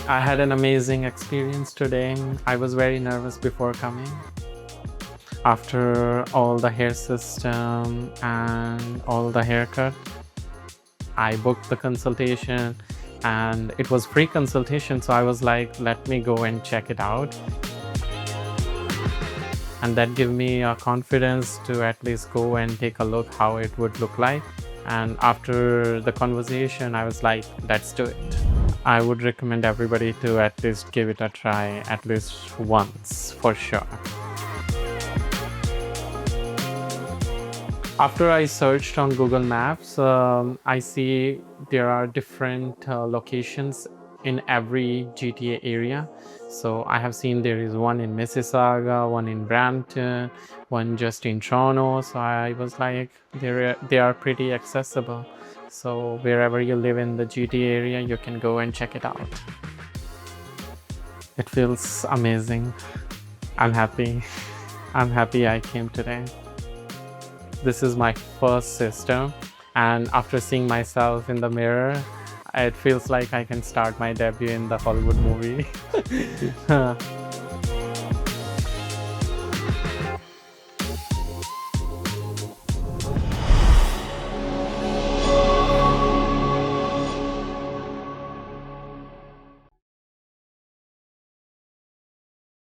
I had an amazing experience today. I was very nervous before coming. After all the hair system and all the haircut, I booked the consultation and it was free consultation. So I was like, let me go and check it out. And that gave me a confidence to at least go and take a look how it would look like. And after the conversation, I was like, let's do it. I would recommend everybody to at least give it a try at least once for sure. After I searched on Google Maps, I see there are different locations in every GTA area. So I have seen there is one in Mississauga, one in Brampton, one just in Toronto. So I was like, they are pretty accessible. So wherever you live in the GTA area, you can go and check it out. It feels amazing. I'm happy. I'm happy I came today. This is my first system, and after seeing myself in the mirror, it feels like I can start my debut in the Hollywood movie.